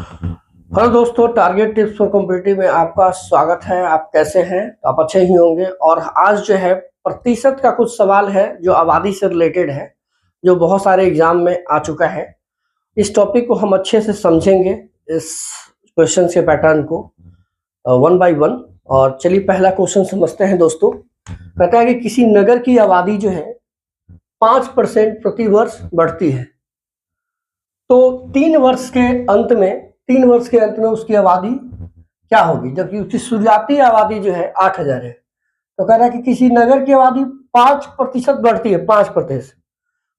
Hello दोस्तों, target tips for competitive में आपका स्वागत है। आप कैसे हैं? तो आप अच्छे ही होंगे। और आज जो है प्रतिशत का कुछ सवाल है जो आबादी से रिलेटेड है, जो बहुत सारे एग्जाम में आ चुका है। इस टॉपिक को हम अच्छे से समझेंगे, इस क्वेश्चन के पैटर्न को वन बाय वन। और चलिए पहला क्वेश्चन समझते हैं दोस्तों। कहता है कि किसी नगर की आबादी जो है 5% प्रति वर्ष बढ़ती है, तो 3 वर्ष के अंत में उसकी आबादी क्या होगी, जबकि उसकी शुरुआती आबादी जो है 8,000 है। तो कह रहा है कि किसी नगर की आबादी 5% बढ़ती है, 5%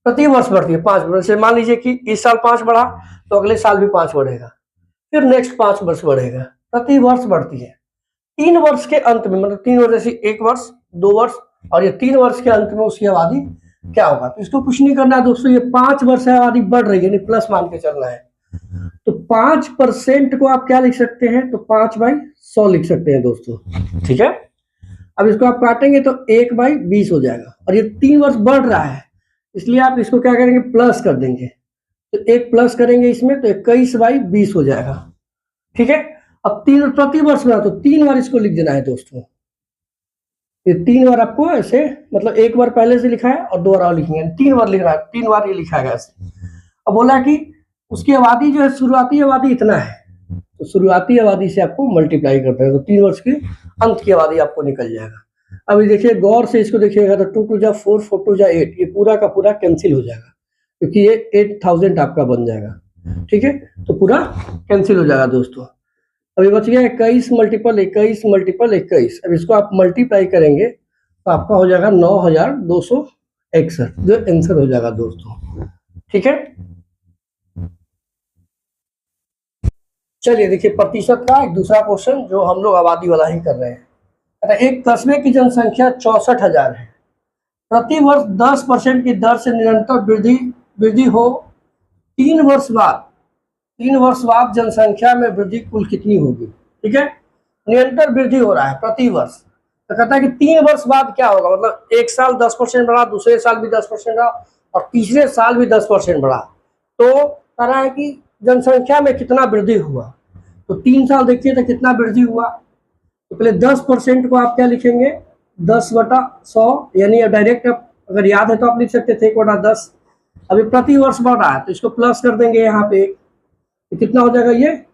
प्रति वर्ष बढ़ती है। 5% से मान लीजिए कि इस साल 5 बढ़ा तो अगले साल भी 5 बढ़ेगा, फिर नेक्स्ट 5 वर्ष बढ़ेगा, प्रति वर्ष बढ़ती है। 3 वर्ष के अंत में, मतलब 3 वर्ष जैसे 1 वर्ष, 2 वर्ष और ये 3 वर्ष के अंत में उसकी आबादी क्या होगा। तो इसको कुछ नहीं करना है दोस्तों, ये 5 वर्ष है, आबादी बढ़ रही है, यानी प्लस मान के चलना है। तो 5% को आप क्या लिख सकते हैं, तो 5/100 लिख सकते हैं दोस्तों, ठीक है। अब इसको आप काटेंगे तो 1/20 हो जाएगा, और ये 3 वर्ष बढ़ रहा है, इसलिए आप इसको क्या करेंगे, प्लस कर देंगे। तो 1 प्लस करेंगे इसमें तो 21/20 हो जाएगा, ठीक है। अब 3 प्रति वर्ष में तो 3 बार इसको लिख देना है दोस्तों। ये 3 बार आपको ऐसे, मतलब 1 बार पहले से लिखा है और 2 बार और लिखेंगे, 3 बार लिख रहा है, 3 बार ये लिखा है ऐसे। अब बोला कि उसकी आबादी जो है, शुरुआती आबादी इतना है, तो शुरुआती आबादी से आपको मल्टीप्लाई करते हैं तो 3 वर्ष की अंत की आबादी आपको निकल जाएगा। अभी देखिए गौर से इसको देखिएगा तो 2 2 जा 4, 4 2 जा 8, ये पूरा का पूरा कैंसिल हो जाएगा, क्योंकि ये 8000 आपका बन जाएगा, ठीक है। तो पूरा कैंसिल हो जाएगा दोस्तों। अभी बच गया 21 मल्टीपल 21 मल्टीपल 21। अब इसको आप मल्टीप्लाई करेंगे तो आपका हो जाएगा 9261, जो आंसर हो जाएगा दोस्तों, ठीक है। चलिए देखिए प्रतिशत का एक दूसरा क्वेश्चन, जो हम लोग आबादी वाला ही कर रहे हैं। एक कस्बे की जनसंख्या 64,000 है, प्रति वर्ष 10% की दर से निरंतर वृद्धि हो, 3 वर्ष बाद जनसंख्या में वृद्धि कुल कितनी होगी, ठीक है। निरंतर वृद्धि हो रहा है प्रति वर्ष, तो कहता है कि 3 वर्ष बाद क्या होगा, मतलब एक साल 10% बढ़ा, दूसरे साल भी 10% बढ़ा और तीसरे साल भी 10% बढ़ा, तो कह रहा है कि जनसंख्या में कितना वृद्धि हुआ। तो 3 साल देखिए तो कितना वृद्धि हुआ। तो पहले 10% को आप क्या लिखेंगे, 10/100, यानी डायरेक्ट अगर याद है तो आप लिख सकते थे 1/10। अभी प्रति वर्ष बढ़ रहा है तो इसको प्लस कर देंगे यहाँ पे, तो कितना हो जाएगा, ये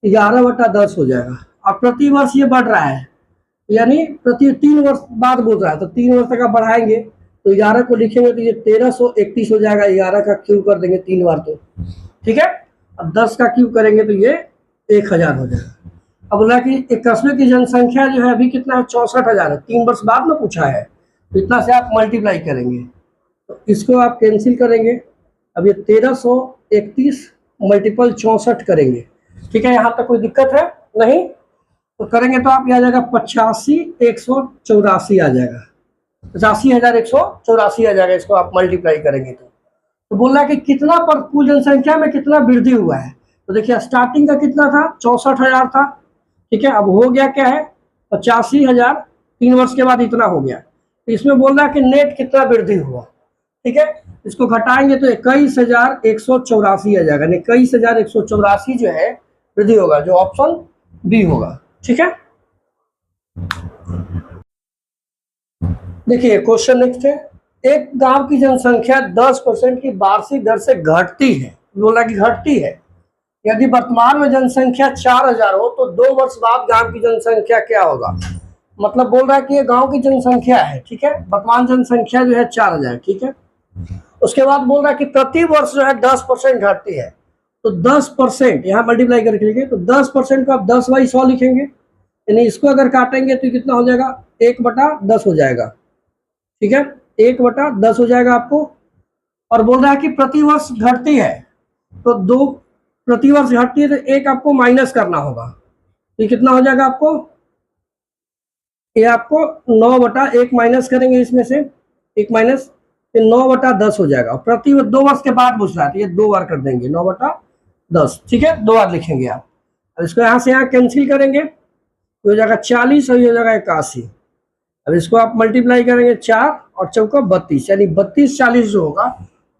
11/10 हो जाएगा। अब प्रति वर्ष ये बढ़ रहा है, यानी प्रति 3 वर्ष बाद बोल रहा है, तो 3 वर्ष तक आप बढ़ाएंगे तो 11 को लिखेंगे तो ये 1331 हो जाएगा। 11 का क्यूब कर देंगे 3 बार तो, ठीक है। अब 10 का क्यूब करेंगे तो ये 1000 हो जाएगा। अब बोला कि एक कस्बे की जनसंख्या जो है अभी कितना है, 64,000 है, 3 वर्ष बाद में पूछा है, तो इतना से आप मल्टीप्लाई करेंगे तो इसको आप कैंसिल करेंगे। अब ये 1331 मल्टीपल 64 करेंगे, ठीक है। यहाँ तक कोई दिक्कत है नहीं, तो करेंगे तो आप आ जाएगा 85,184 आ जाएगा, 85,184 आ जाएगा। इसको आप मल्टीप्लाई करेंगे तो बोल रहा है कि कितना पर कुल जनसंख्या में कितना वृद्धि हुआ है। तो देखिए स्टार्टिंग का कितना था, 64,000 था, ठीक है। अब हो गया क्या है, 85,000, 3 वर्ष के बाद इतना हो गया। तो इसमें बोल रहा है कि नेट कितना वृद्धि हुआ, ठीक है। इसको घटाएंगे तो 21,184 आ जाएगा, 21,184 जो है वृद्धि होगा, जो ऑप्शन बी होगा, ठीक है। देखिए क्वेश्चन नेक्स्ट है, एक गांव की जनसंख्या 10% की वार्षिक दर से घटती है, बोला कि घटती है। यदि वर्तमान में जनसंख्या 4000 हो तो 2 वर्ष बाद गांव की जनसंख्या क्या होगा। मतलब बोल रहा है कि ये गांव की जनसंख्या है, ठीक है, वर्तमान जनसंख्या जो है 4000, ठीक है। उसके बाद बोल रहा है कि प्रति वर्ष जो है 10% घटती है, तो 10% यहाँ मल्टीप्लाई करके लिखेंगे तो 10% को आप 10/100 लिखेंगे, यानी इसको अगर काटेंगे तो कितना हो जाएगा, 1/10 हो जाएगा, ठीक है। 1/10 हो जाएगा आपको। और बोल रहा है कि प्रति वर्ष घटती है, तो 2 प्रति वर्ष घटती है तो 1 आपको माइनस करना होगा, तो कितना हो जाएगा आपको, ये आपको 9/1 माइनस करेंगे, इसमें से 1 माइनस, फिर 9/10 हो जाएगा। प्रति 2 वर्ष के बाद पूछ रहा है तो ये 2 बार कर देंगे, 9/10, ठीक है, 2 बार लिखेंगे आप। अब इसको यहाँ से यहाँ कैंसिल करेंगे तो हो जाएगा 40 और ये हो जाएगा 81। अब इसको आप मल्टीप्लाई करेंगे 4 और चौका 32, यानी 32 40 जो होगा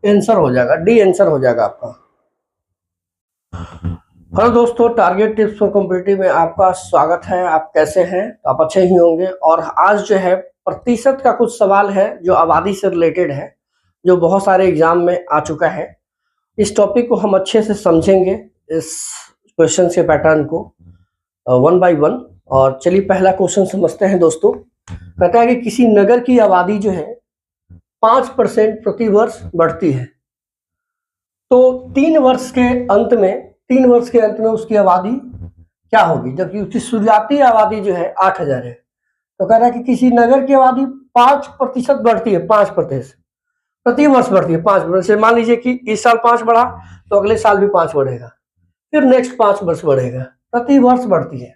आंसर हो जाएगा, डी आंसर हो जाएगा आपका। हेलो दोस्तों, टारगेट टिप्स फॉर कॉम्पिटिटिव में आपका स्वागत है। आप कैसे हैं? तो आप अच्छे ही होंगे। और आज जो है प्रतिशत का कुछ सवाल है जो आबादी से रिलेटेड है, जो बहुत सारे एग्जाम में आ चुका है। इस टॉपिक को हम अच्छे से समझेंगे, इस क्वेश्चन के पैटर्न को वन बाय वन। और चलिए पहला क्वेश्चन समझते हैं दोस्तों। कहता है कि किसी नगर की आबादी जो है 5% प्रति वर्ष बढ़ती है, तो 3 वर्ष के अंत में उसकी आबादी क्या होगी, जबकि उसकी शुरुआती आबादी जो है 8,000 है। तो कह रहा है कि किसी नगर की आबादी 5% बढ़ती है, 5% प्रति वर्ष बढ़ती है। 5% से मान लीजिए कि इस साल 5 बढ़ा तो अगले साल भी 5 बढ़ेगा, फिर नेक्स्ट 5 वर्ष बढ़ेगा, प्रति वर्ष बढ़ती है।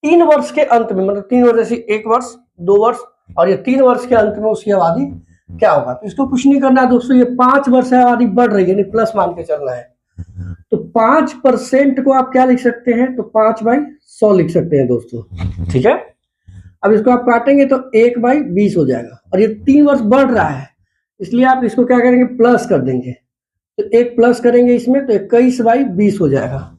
3 वर्ष के अंत में, मतलब 3 वर्ष जैसे 1 वर्ष, 2 वर्ष और ये 3 वर्ष के अंत में उसकी आबादी क्या होगा। तो इसको कुछ नहीं करना है दोस्तों, ये 5 वर्ष से आबादी बढ़ रही है, यानी प्लस मान के चलना है। तो 5% को आप क्या लिख सकते हैं, तो 5/100 लिख सकते हैं दोस्तों, ठीक है। अब इसको आप काटेंगे तो 1/20 हो जाएगा, और ये 3 वर्ष बढ़ रहा है, इसलिए आप इसको क्या करेंगे, प्लस कर देंगे। तो 1 प्लस करेंगे इसमें तो 21/20 हो जाएगा,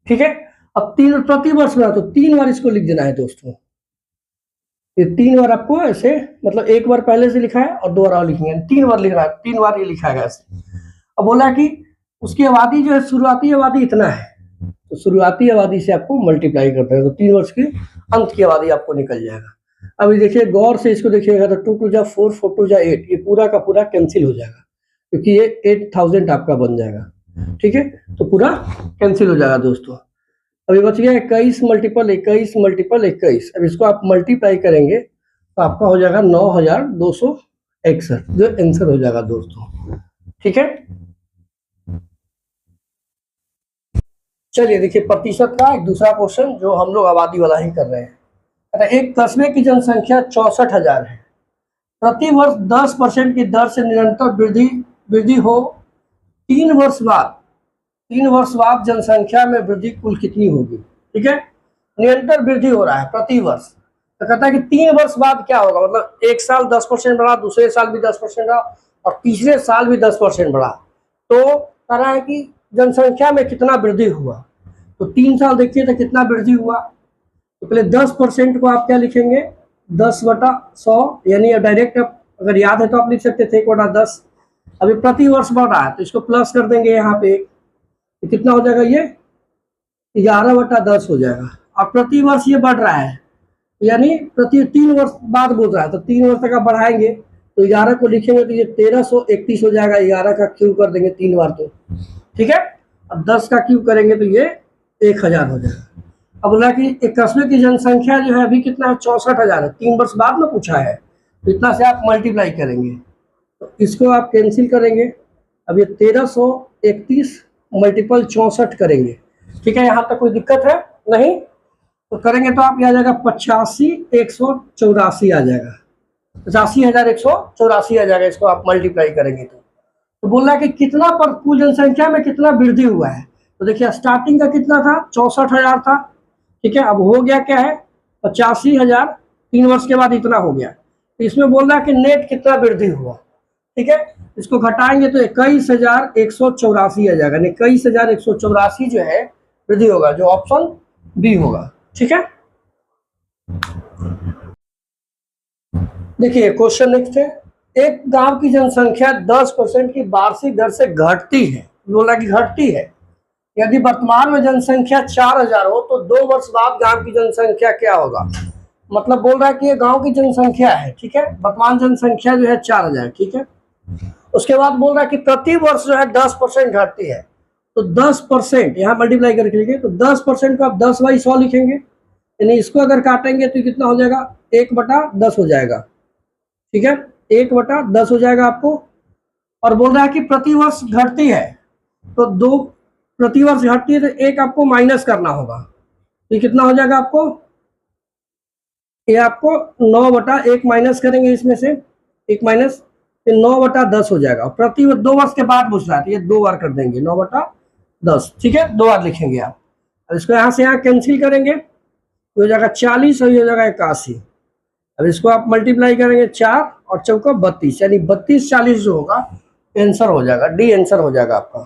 ठीक है। अब 3 प्रति वर्ष में, तो 3 बार इसको लिख देना है दोस्तों। ये 3 बार आपको ऐसे, मतलब 1 बार पहले से लिखा है और 2 बार और लिखेंगे, 3 बार लिख रहा है, 3 बार ये लिखा है ऐसे। अब बोला कि उसकी आबादी जो है, शुरुआती आबादी इतना है, तो शुरुआती आबादी से आपको मल्टीप्लाई करते हैं, तो 3 वर्ष के अंत की आबादी आपको निकल जाएगा। अभी देखिए गौर से इसको देखिएगा, तो 2 2 जा 4, 4 2 जा 8, ये पूरा का पूरा कैंसिल हो जाएगा, क्योंकि ये 8000 आपका बन जाएगा, ठीक है। तो पूरा कैंसिल हो जाएगा दोस्तों। अभी बच गया 21 मल्टीपल 21 मल्टीपल 21। अब इसको आप मल्टीप्लाई करेंगे तो आपका हो जाएगा 9261, जो आंसर हो जाएगा दोस्तों, ठीक है। चलिए देखिए प्रतिशत का एक दूसरा क्वेश्चन, जो हम लोग आबादी वाला ही कर रहे हैं। एक कस्बे की जनसंख्या 64,000 है, प्रति वर्ष 10% की दर से निरंतर वृद्धि हो, 3 वर्ष बाद जनसंख्या में वृद्धि कुल कितनी होगी, ठीक है। निरंतर वृद्धि हो रहा है प्रति वर्ष, तो कहता है कि 3 वर्ष बाद क्या होगा, मतलब एक साल 10% बढ़ा, दूसरे साल भी 10% बढ़ा और तीसरे साल भी 10% बढ़ा, तो कह रहा है कि जनसंख्या में कितना वृद्धि हुआ। तो 3 साल देखिए तो कितना वृद्धि हुआ। तो पहले 10% को आप क्या लिखेंगे, 10/100, यानी डायरेक्ट अगर याद है तो आप लिख सकते थे 1/10। अभी प्रति वर्ष बढ़ रहा है तो इसको प्लस कर देंगे यहाँ पे, तो कितना हो जाएगा, ये 11/10 हो जाएगा। अब प्रति वर्ष ये बढ़ रहा है, यानी प्रति 3 वर्ष बाद बोल रहा है, तो 3 वर्ष तक आप बढ़ाएंगे तो 11 को लिखेंगे तो ये 1331 हो जाएगा। 11 का क्यूब कर देंगे 3 बार तो, ठीक है। अब 10 का क्यूब करेंगे तो ये 1000 हो जाएगा। अब बोला कि एक कस्बे की जनसंख्या जो है अभी कितना है, 64,000 है, 3 वर्ष बाद में पूछा है, तो इतना से आप मल्टीप्लाई करेंगे, तो इसको आप कैंसिल करेंगे। अब ये 1331 मल्टीपल 64 करेंगे, ठीक है। यहाँ तक कोई दिक्कत है नहीं, तो करेंगे तो आप ये आ जाएगा 85,184 आ जाएगा, 85,184 आ जाएगा। इसको आप मल्टीप्लाई करेंगे तो बोल रहा है कि कितना पर कुल जनसंख्या में कितना वृद्धि हुआ है। तो देखिए स्टार्टिंग का कितना था, 64,000 था, ठीक है। अब हो गया क्या है, 85,000, 3 वर्ष के बाद इतना हो गया। तो इसमें बोल रहा है कि नेट कितना वृद्धि हुआ, ठीक है। इसको घटाएंगे तो 21,184 आ जाएगा, 21,184 जो है वृद्धि होगा, जो ऑप्शन बी होगा, ठीक है। देखिए क्वेश्चन नेक्स्ट है, एक गांव की जनसंख्या 10% की वार्षिक दर से घटती है, बोला कि घटती है। यदि वर्तमान में जनसंख्या 4000 हो तो 2 वर्ष बाद गांव की जनसंख्या क्या होगा। मतलब बोल रहा है कि ये गांव की जनसंख्या है, ठीक है, वर्तमान जनसंख्या जो है 4000, ठीक है। उसके बाद बोल रहा है कि प्रति वर्ष जो है 10% घटती है, तो 10% यहाँ मल्टीप्लाई करके लिखेंगे, तो 10% को आप 10/100 लिखेंगे, यानी इसको अगर काटेंगे तो कितना हो जाएगा, 1/10 हो जाएगा, ठीक है, 1/10 हो जाएगा आपको। और बोल रहा है कि प्रति वर्ष घटती है, तो 2 प्रति वर्ष घटती है तो 1 आपको माइनस करना होगा, तो कितना हो जाएगा आपको, ये आपको 9/1 माइनस करेंगे, इसमें से 1 माइनस, 9/10 हो जाएगा। प्रति 2 वर्ष के बाद पूछ रहा है तो ये 2 बार कर देंगे, 9/10, ठीक है, 2 बार लिखेंगे आप। अब इसको यहाँ से यहाँ कैंसिल करेंगे, हो जाएगा 40 और ये हो जाएगा 81। अब इसको आप मल्टीप्लाई करेंगे 4 और 4 32, यानी 32 40 जो होगा आंसर हो जाएगा, डी आंसर हो जाएगा आपका।